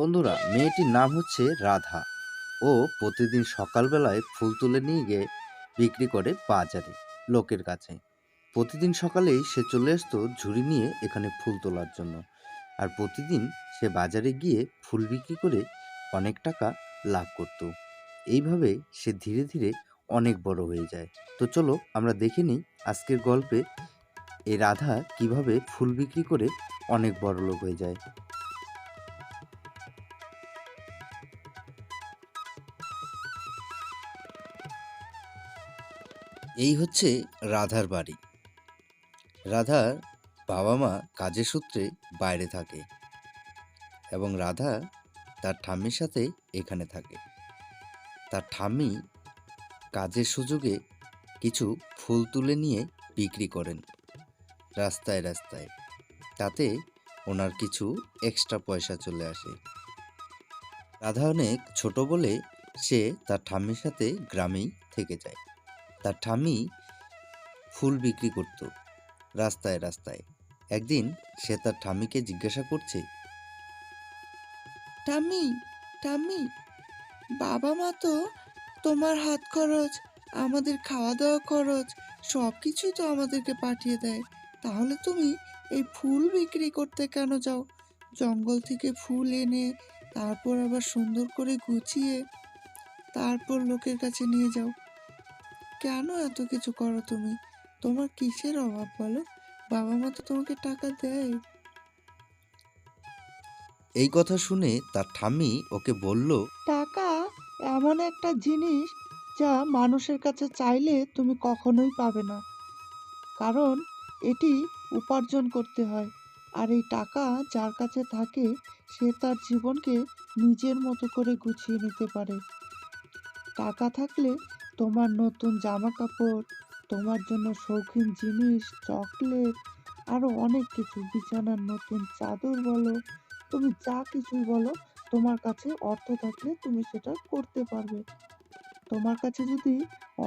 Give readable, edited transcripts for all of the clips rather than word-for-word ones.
বন্ধুরা, মেয়েটির নাম হচ্ছে রাধা। ও প্রতিদিন সকালবেলায় ফুল তুলে নিয়ে গিয়ে বিক্রি করে বাজারে, লোকের কাছে। প্রতিদিন সকালেই সে চলে আসতো ঝুড়ি নিয়ে এখানে ফুল তোলার জন্য। আর প্রতিদিন সে বাজারে গিয়ে ফুল বিক্রি করে অনেক টাকা লাভ করত। এইভাবে সে ধীরে ধীরে অনেক বড় হয়ে যায়। তো চলো আমরা দেখে নিই আজকের গল্পে এই রাধা কিভাবে ফুল বিক্রি করে অনেক বড় লোক হয়ে যায়। এই হচ্ছে রাধার বাড়ি। রাধার বাবা মা কাজের সূত্রে বাইরে থাকে এবং রাধা তার ঠাম্মির সাথে এখানে থাকে। তার ঠাম্মি কাজের সুযোগে কিছু ফুল তুলে নিয়ে বিক্রি করেন রাস্তায় রাস্তায়। তাতে ওনার কিছু এক্সট্রা পয়সা চলে আসে। রাধা অনেক ছোট বলে সে তার ঠাম্মির সাথে গ্রামেই থেকে যায়। তার ঠাম্মি ফুল বিক্রি করত রাস্তায় রাস্তায়। একদিন সে তার ঠাম্মিকে জিজ্ঞাসা করছে, ঠাম্মি, ঠাম্মি, বাবা মা তো তোমার হাত খরচ, আমাদের খাওয়া দাওয়া খরচ সব কিছুই তো আমাদেরকে পাঠিয়ে দেয়। তাহলে তুমি এই ফুল বিক্রি করতে কেন যাও? জঙ্গল থেকে ফুল এনে তারপর আবার সুন্দর করে গুছিয়ে তারপর লোকের কাছে নিয়ে যাও। কেন এত কিছু করো তুমি? তোমার কিসের অভাব বলো? বাবা মা তো তোমাকে টাকা দেয়। এই কথা শুনে তার ঠাম্মি ওকে বলল, টাকা এমন একটা জিনিস যা মানুষের কাছে চাইলে তুমি কখনোই পাবে না, কারণ এটি উপার্জন করতে হয়। আর এই টাকা যার কাছে থাকে সে তার জীবনকে নিজের মতো করে গুছিয়ে নিতে পারে। টাকা থাকলে তোমার নতুন জামা কাপড়, তোমার জন্য শৌখিন জিনিস, চকলেট, আরো অনেক কিছু, বিছানার নতুন চাদর বলো, তুমি যা কিছুই বলো, তোমার কাছে অর্থ থাকলে তুমি সেটা করতে পারবে। তোমার কাছে যদি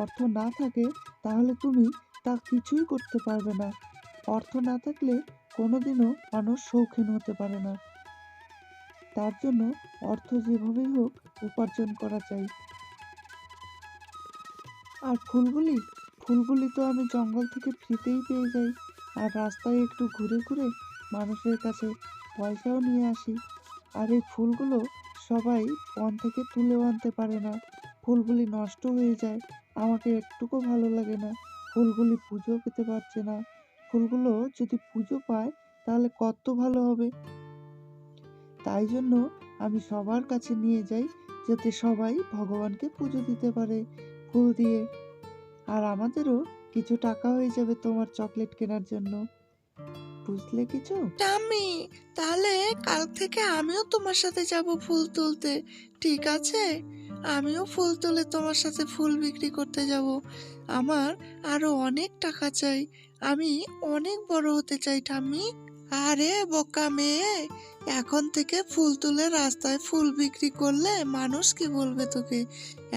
অর্থ না থাকে তাহলে তুমি তা কিছুই করতে পারবে না। অর্থ না থাকলে কোনোদিনও মানুষ শৌখিন হতে পারে না। তার জন্য অর্থ যেভাবেই হোক উপার্জন করা চাই। আর ফুলগুলি, ফুলগুলি তো আমি জঙ্গল থেকে ফ্রিতেই পেয়ে যাই। আর রাস্তায় একটু ঘুরে ঘুরে মানুষের কাছে পয়সাও নিয়ে আসি। আর এই ফুলগুলো সবাই বন থেকে তুলেও আনতে পারে না। ফুলগুলি নষ্ট হয়ে যায়, আমাকে একটুকু ভালো লাগে না। ফুলগুলি পুজো পেতে পারছে না। ফুলগুলো যদি পুজো পায় তাহলে কত ভালো হবে। তাই জন্য আমি সবার কাছে নিয়ে যাই, যাতে সবাই ভগবানকে পুজো দিতে পারে ফুল দিয়ে। আর আমাদেরও কিছু টাকা হয়ে যাবে তোমার চকলেট কেনার জন্য। বুঝলে কিছু? টামি, তাহলে কাল থেকে আমিও তোমার সাথে যাব ফুল তুলতে, ঠিক আছে? আমিও ফুল তুলে তোমার সাথে ফুল বিক্রি করতে যাব। আমার আরো অনেক টাকা চাই, আমি অনেক বড় হতে চাই ঠাম্মি। আরে বোকা মেয়ে, এখন থেকে ফুল তুলে রাস্তায় ফুল বিক্রি করলে মানুষ কি বলবে তোকে?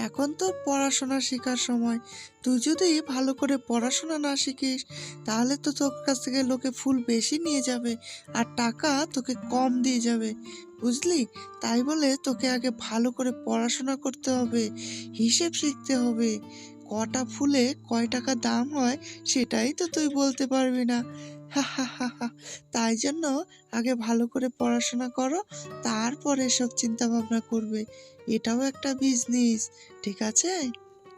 এখন তো পড়াশোনা শেখার সময়। তুই যদি ভালো করে পড়াশোনা না শিখিস তাহলে তো তোর কাছ থেকে লোকে ফুল বেশি নিয়ে যাবে আর টাকা তোকে কম দিয়ে যাবে, বুঝলি? তাই বলে তোকে আগে ভালো করে পড়াশোনা করতে হবে, হিসেব শিখতে হবে। কটা ফুলে কয় টাকা দাম হয় সেটাই তো তুই বলতে পারবি না। হা হা হা হা। তাই জন্য আগে ভালো করে পড়াশোনা করো, তারপর এসব চিন্তা ভাবনা করবে। এটাও একটা বিজনেস, ঠিক আছে?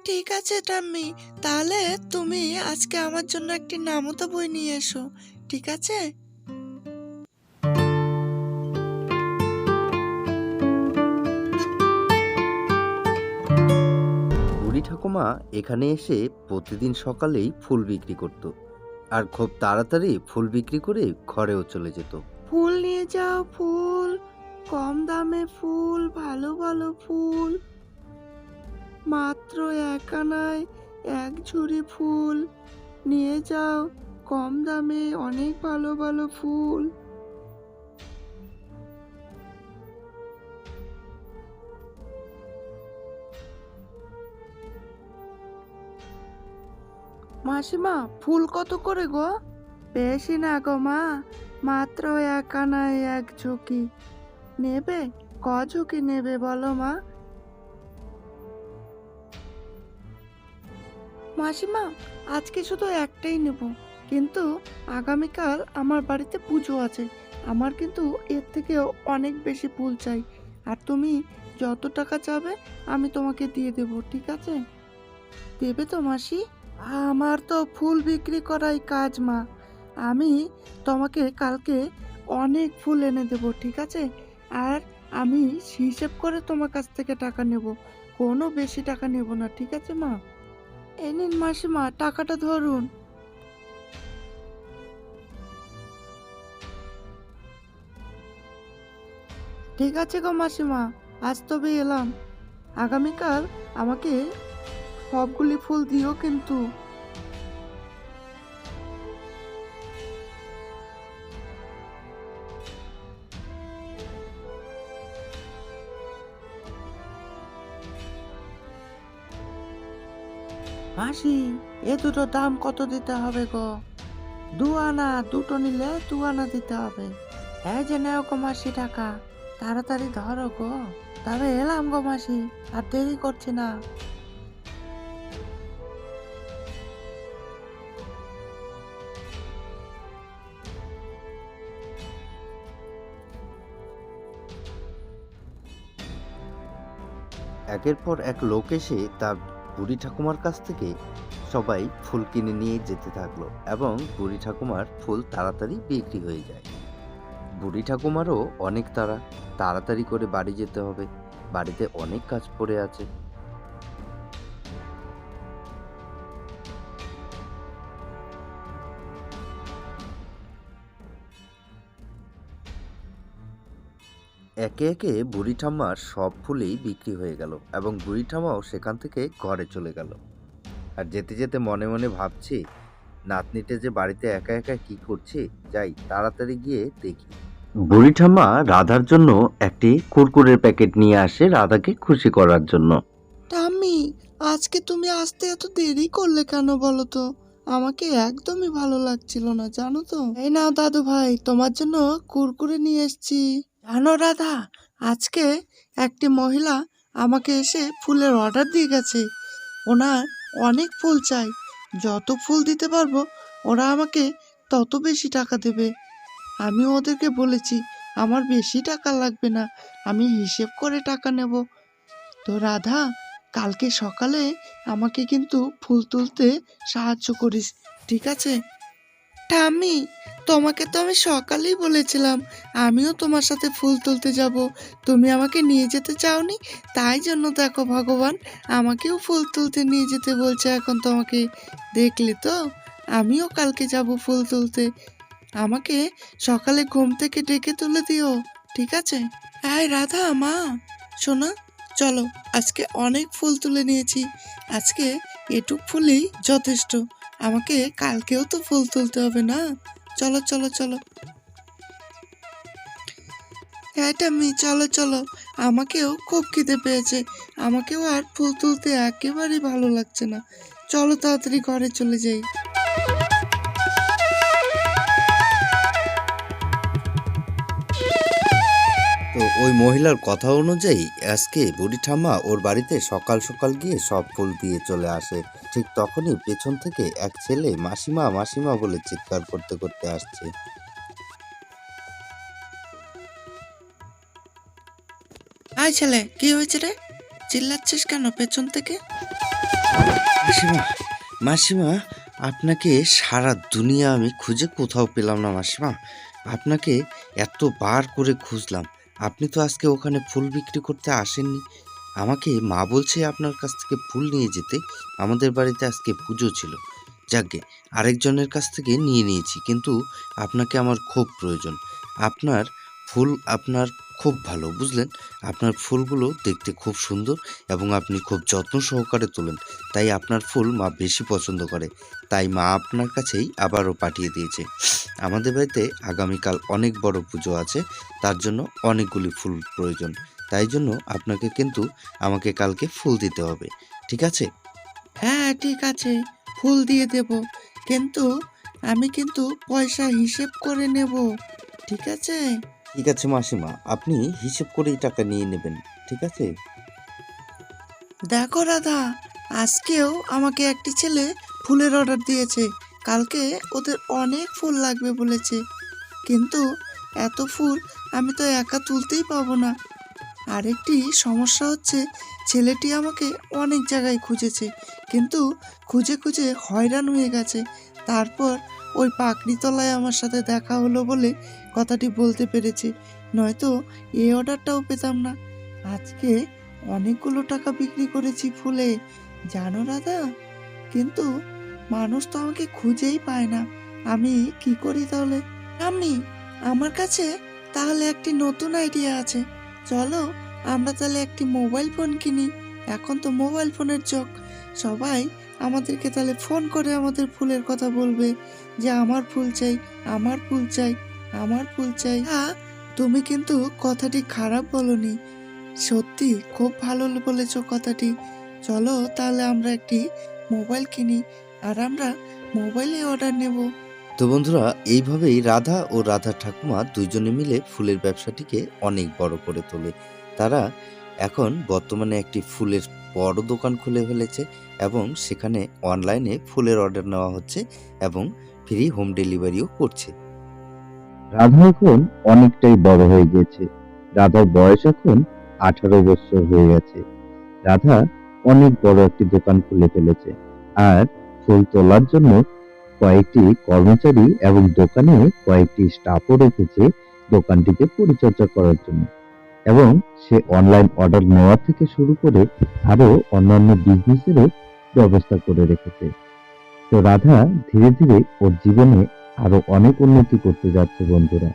ঠিক আছে টাম্মি, তাহলে তুমি আজকে আমার জন্য একটি নামতা বই নিয়ে এসো, ঠিক আছে? বুড়ি ঠাকুমা এখানে এসে প্রতিদিন সকালেই ফুল বিক্রি করত আর খুব তাড়াতাড়ি ফুল বিক্রি করে ঘরেও চলে যেত। ফুল নিয়ে যাও, ফুল, কম দামে ফুল, ভালো ভালো ফুল, মাত্র এক আনায় এক ঝুড়ি ফুল নিয়ে যাও, কম দামে অনেক ভালো ভালো ফুল। মাসিমা, ফুল কত করে গো? বেশি না গো মা, মাত্র এক আনায় এক ঝুঁকি। নেবে? ঝুঁকি নেবে বলো মা? মাসিমা, আজকে শুধু একটাই নেব, কিন্তু আগামীকাল আমার বাড়িতে পুজো আছে। আমার কিন্তু এর থেকেও অনেক বেশি ফুল চাই। আর তুমি যত টাকা চাবে আমি তোমাকে দিয়ে দেব, ঠিক আছে? দেবে তো মাসি? আমার তো ফুল বিক্রি করাই কাজ মা। আমি তোমাকে কালকে অনেক ফুল এনে দেব, ঠিক আছে? আর আমি হিসেব করে তোমার কাছ থেকে টাকা নেব, কোনো বেশি টাকা নেব না, ঠিক আছে মা? এই নিন মাসিমা, টাকাটা ধরুন। ঠিক আছে গো মাসিমা, আজ তবে এলাম। আগামীকাল আমাকে সবগুলি ফুল দিও কিন্তু। মাসি, এ দুটো দাম কত দিতে হবে গো? 2 আনা, দুটো নিলে 2 আনা দিতে হবে। এই যে নেও গো মাসি টাকা, তাড়াতাড়ি ধরো গো। তবে এলাম গো মাসি, আর দেরি করছি না। একের পর এক লোক এসে তার বুড়ি ঠাকুমার কাছ থেকে সবাই ফুল কিনে নিয়ে যেতে থাকলো এবং বুড়ি ঠাকুমার ফুল তাড়াতাড়ি বিক্রি হয়ে যায়। বুড়ি ঠাকুমারও অনেক তাড়াতাড়ি করে বাড়ি যেতে হবে, বাড়িতে অনেক কাজ পড়ে আছে। একে একে বুড়ি ঠাম্মার সব ফুলই বিক্রি হয়ে গেল এবং বুড়ি ঠাম্মাও সেখান থেকে ঘরে চলে গেল। আর যেতে যেতে মনে মনে ভাবছি, নাতনিটা যে বাড়িতে একা একা কি করছে, যাই তাড়াতাড়ি গিয়ে দেখি। বুড়ি ঠাম্মা রাধার জন্য একটি কুরকুরের প্যাকেট নিয়ে আসে রাধাকে খুশি করার জন্য। টাম্মি, আজকে তুমি আসতে এত দেরি করলে কেন বলো তো? আমাকে একদমই ভালো লাগছিল না, জানো তো। এই নাও দাদু ভাই, তোমার জন্য কুরকুরে নিয়ে এসেছি। জানো রাধা, আজকে একটি মহিলা আমাকে এসে ফুলের অর্ডার দিয়ে গেছে। ওনার অনেক ফুল চাই, যত ফুল দিতে পারবো ওরা আমাকে তত বেশি টাকা দেবে। আমি ওদেরকে বলেছি আমার বেশি টাকা লাগবে না, আমি হিসেব করে টাকা নেব। তো রাধা, কালকে সকালে আমাকে কিন্তু ফুল তুলতে সাহায্য করিস, ঠিক আছে? ঠাম্মি, তোমাকে তো আমি সকালেই বলেছিলাম আমিও তোমার সাথে ফুল তুলতে যাব, তুমি আমাকে নিয়ে যেতে চাওনি। তাই জন্য দেখো ভগবান আমাকেও ফুল তুলতে নিয়ে যেতে বলছে এখন তোমাকে। দেখলে তো, আমিও কালকে যাব ফুল তুলতে। আমাকে সকালে ঘুম থেকে ডেকে তুলে দিও, ঠিক আছে? হ্যাঁ রাধা মা, শোনা, চলো, আজকে অনেক ফুল তুলে নিয়েছি, আজকে এটুক ফুলই যথেষ্ট। আমাকে কালকেও তো ফুল তুলতে হবে না? চলো চলো চলো। হ্যাঁ টাম্মি, চলো চলো, আমাকেও খুব খিদে পেয়েছে, আমাকেও আর ফুল তুলতে একেবারেই ভালো লাগছে না। চলো তাড়াতাড়ি ঘরে চলে যাই। তো ওই মহিলার কথা অনুযায়ী আজকে বুড়ি ঠাম্মা ওর বাড়িতে সকাল সকাল গিয়ে সব ফুল দিয়ে চলে আসে। ঠিক তখনই পেছন থেকে এক ছেলে মাসিমা মাসিমা বলে চিৎকার করতে করতে আসছে। আয় ছেলে, কি হয়েছে রে? চিল্লাচ্ছিস কেন পেছন থেকে? মাসিমা, মাসিমা, আপনাকে সারা দুনিয়া আমি খুঁজে কোথাও পেলাম না মাসিমা। আপনাকে এতবার করে খুঁজলাম, আপনি তো আজকে ওখানে ফুল বিক্রি করতে আসেননি। আমাকে মা বলছে আপনার কাছ থেকে ফুল নিয়ে যেতে, আমাদের বাড়িতে আজকে পুজো ছিল। যাকগে, আরেকজনের কাছ থেকে নিয়ে নিয়েছি, কিন্তু আপনাকে আমার খুব প্রয়োজন। আপনার ফুল আপনার খুব ভালো, বুঝলেন? আপনার ফুলগুলো দেখতে খুব সুন্দর এবং আপনি খুব যত্ন সহকারে তোলেন, তাই আপনার ফুল মা বেশি পছন্দ করে। তাই মা আপনার কাছেই আবারও পাঠিয়ে দিয়েছে। আমাদের বাড়িতে আগামীকাল অনেক বড় পুজো আছে, তার জন্য অনেকগুলি ফুল প্রয়োজন। তাই জন্য আপনাকে কিন্তু আমাকে কালকে ফুল দিতে হবে, ঠিক আছে? হ্যাঁ ঠিক আছে, ফুল দিয়ে দেব, কিন্তু আমি কিন্তু পয়সা হিসেব করে নেব, ঠিক আছে? ঠিক আছে মাসিমা, আপনি হিসেব করেই টাকা নিয়ে নেবেন, ঠিক আছে? দেখো রাধা, আজকেও আমাকে একটি ছেলে ফুলের অর্ডার দিয়েছে। কালকে ওদের অনেক ফুল লাগবে বলেছে, কিন্তু এত ফুল আমি তো একা তুলতেই পাবো না। আরেকটি সমস্যা হচ্ছে, ছেলেটি আমাকে অনেক জায়গায় খুঁজেছে, কিন্তু খুঁজে খুঁজে হয়রান হয়ে গেছে। তারপর ওই পাকড়িতলায় আমার সাথে দেখা হলো বলে কথাটি বলতে পেরেছে, নয়তো এই অর্ডারটাও পেতাম না। আজকে অনেকগুলো টাকা বিক্রি করেছি ফুলে, জানো রাধা, কিন্তু মানুষ তো আমাকে খুঁজেই পায় না। আমি কি করি তাহলে? আমি আমার কাছে তাহলে একটি নতুন আইডিয়া আছে। চলো আমরা তাহলে একটি মোবাইল ফোন কিনি। এখন তো মোবাইল ফোনের যুগ। সবাই আমাদেরকে তাহলে ফোন করে আমাদের ফুলের কথা বলবে যে আমার ফুল চাই, আমার ফুল চাই, আমার ফুল চাই। হ্যাঁ, তুমি কিন্তু কথাটি খারাপ বলনি, সত্যি খুব ভালো বলেছো কথাটি। চলো তাহলে আমরা একটি মোবাইল কিনি, আর আমরা মোবাইলে অর্ডার নেব। তো বন্ধুরা, এইভাবেই রাধা ও রাধার ঠাকুমা দুইজনে মিলে ফুলের ব্যবসাটিকে অনেক বড় করে তোলে। তারা এখন বর্তমানে একটি ফুলের বড় দোকান খুলে ফেলেছে এবং সেখানে অনলাইনে ফুলের অর্ডার নেওয়া হচ্ছে এবং ফ্রি হোম ডেলিভারিও করছে। রাধা এখন অনেকটাই বড় হয়ে গেছে। রাধার বয়স এখন 18 বছর হয়ে গেছে। রাধা অনেক বড় একটি দোকান খুলে ফেলেছে আর ফুল তোলার জন্য কয়েকটি কর্মচারী এবং দোকানে কয়েকটি স্টাফও রেখেছে দোকানটিকে পরিচর্যা করার জন্য। এবং সে অনলাইন অর্ডার নেওয়া থেকে শুরু করে আরো অন্যান্য বিজনেসেরও ব্যবস্থা করে রেখেছে। তো রাধা ধীরে ধীরে ওর জীবনে আরো অনেক উন্নতি করতে যাচ্ছে বন্ধুরা।